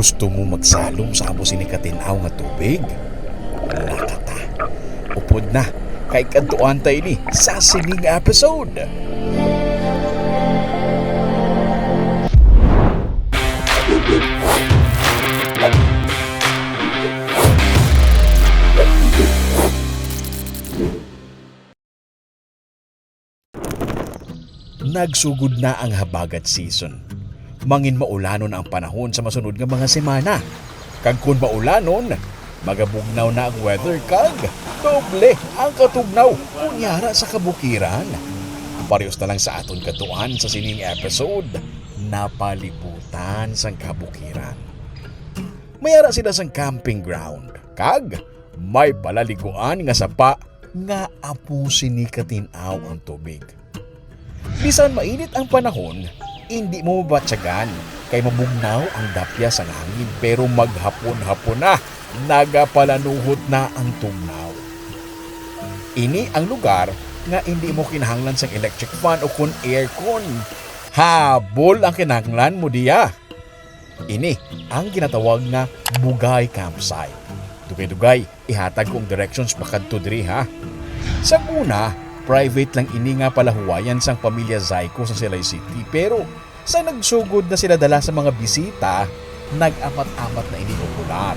Gusto mo magsalom sa amo sinikatinaw nga tubig? Lakata. Upod na kay kadtuan tayo ni sa sining episode. Nagsugod na ang habagat season. Mangin maulanon ang panahon sa masunod nga mga semana. Kag kun maulanon, magabugnaw na ang weather kag doble ang katugnaw kunyara sa kabukiran. Parehas na lang sa aton katuan sa sining episode, napalibutan sang kabukiran. Mayara sila sang camping ground kag may palaliguan nga sapa nga apo sinikatinaw ang tubig. Bisan mainit ang panahon, hindi mo mabatsagan kay mabugnaw ang dapya sa hangin pero maghapon-hapon na nagapalanuhot na ang tugnaw. Ini ang lugar nga hindi mo kinahanglan sang electric fan o kun aircon. Habol ang kinahanglan mo diya. Ini ang ginatawag nga Bugay Campsite. Dugay-dugay, ihatag kong directions pakadto diri ha. Sa una, private lang ini nga palahuwayan sang pamilya Zyko sa Silay City pero sa nagsugod na sila dala sa mga bisita, nag-amat-amat na ini popular.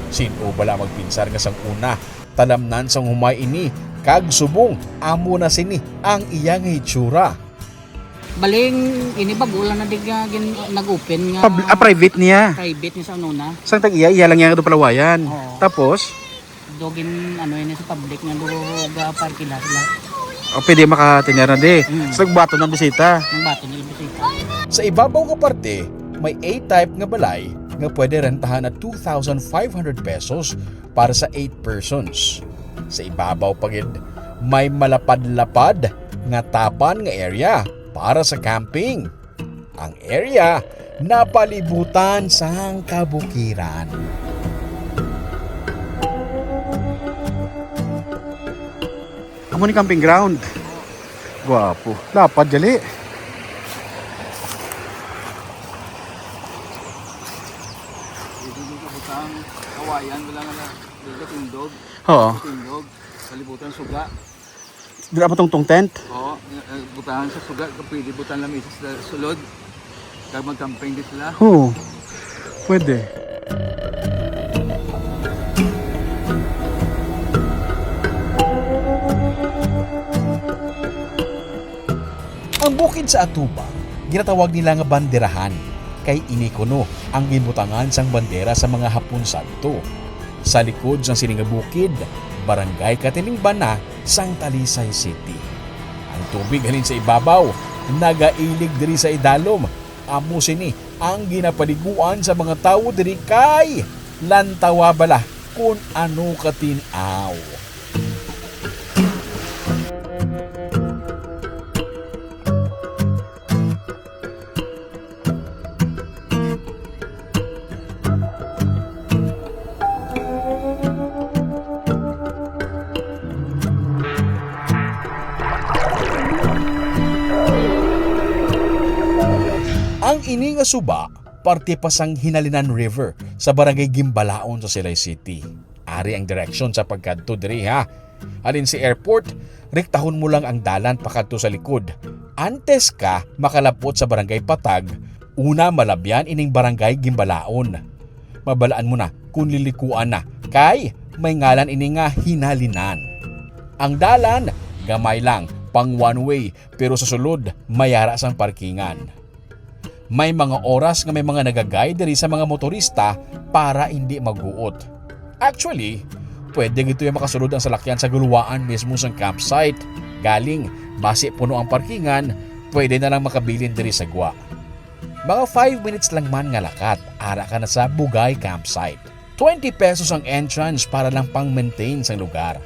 Sino bala magpinsar nga sang una, talamnan sang humay ini, kag subong, amo na sini ang iyang hitsura. Baling ini bago lang na diga nag-open nga Private niya. private ni sa una. Sang tag iya lang yan do palawayan. Oo. Tapos, Dogin ano ini sa public nga duga parkila sila. pwede makatinera de. Sa bato ng bisita. Nang bato nila bisita. Sa ibabaw nga parte, may A-type nga balay nga pwede rentahan at 2,500 pesos para sa 8 persons. Sa ibabaw pagid, may malapad-lapad nga tapan nga area para sa camping. Ang area napalibutan sang kabukiran. Amo ni camping ground. Guwapo. Lapad jali. Butang kawayan wala nga dito tindog, Oo. tindog, kalibutan suga. Dira pa tong tent. Oo, butahan sa suga, kapili butan lang isa sa sulod. Kag magkamping din sila. Oo. Pwede. Ang bukid sa Atuba, ginatawag nila nga banderahan, kay inikuno ang ginbutangan sang bandera sa mga Hapon Santo. Sa likod sang sining nga bukid, barangay Katilingban na sang Talisay City. Ang tubig halin sa ibabaw, nagailig diri sa idalom. Amo sini ang ginapaliguan sa mga tawo diri kay lantawa bala kung ano katinaw. Ang ini nga suba, parte pa sang Hinalinan River sa barangay Gimbalaon sa Silay City. Ari ang direksyon sa pagkadto diri ha. Alin si airport, rektahon mo lang ang dalan pakadto sa likod. Antes ka makalapot sa barangay Patag, una malabyan ining barangay Gimbalaon. Mabalaan mo na kung lilikuan na, kay may ngalan ini nga Hinalinan. Ang dalan, gamay lang, pang one way, pero sa sulod, mayara sang parkingan. May mga oras nga may mga nagagay diri sa mga motorista para hindi maguot. Actually, pwede gito yung makasulod ang salakyan sa guluwaan mismo sa campsite. Galing, base puno ang parkingan, pwede na lang makabilin diri sa gwa. Mga 5 minutes lang man nga lakat, ara ka na sa Bugay Campsite. 20 pesos ang entrance para lang pang-maintain sa lugar.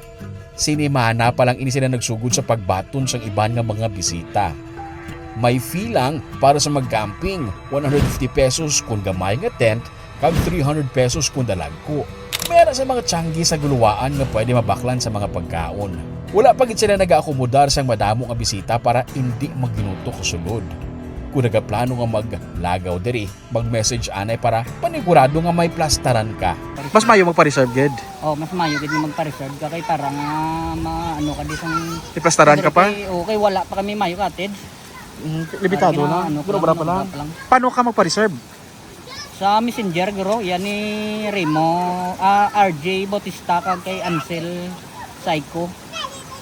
Sinimana pa lang ini sila nagsugod sa pagbaton sa iban nga mga bisita. May fee lang para sa mag-camping, 150 pesos kung gamay nga tent, kag 300 pesos kung dalagko. Meron sa mga tiyanggi sa guluwaan nga pwede mabaklan sa mga pagkaon. Wala pa gid sila nag-aakomodar sa madamo nga bisita para hindi magginuto sulod. Kung nagaplano nga maglagaw diri, mag-message anay para panigurado nga may plastaran ka. Mas mayo magpa-reserve gid. Oh, mas mayo gid nga magpa-reserve ka kay para nga maano ka di sang Iplastaran ka pa. Okay, wala pa kami mayo katid. Limitado na. Pero bara pa lang. Paano ka magpa-reserve? Sa Messenger guro, yan ni Remo, RJ Bautista kag kay Ansel Psycho.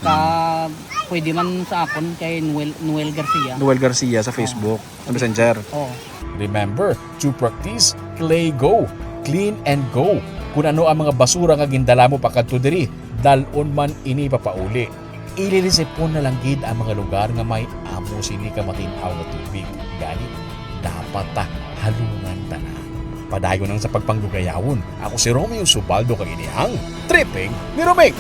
Kag pwede man sa akon kay Noel Garcia. Noel Garcia sa Facebook, sa Messenger. Oh. Remember, to practice, clay go, clean and go. Kung ano ang mga basura nga gindala mo pakadto diri, dalon man ini papauli. Ililisipon na lang gid ang mga lugar nga may amo sini ka matinaw nga tubig. Gani, dapat ta halungan tanan. Padayon nang sa pagpanggugayawon. Ako si Romeo Subaldo kag inihang Tripping ni Romeo.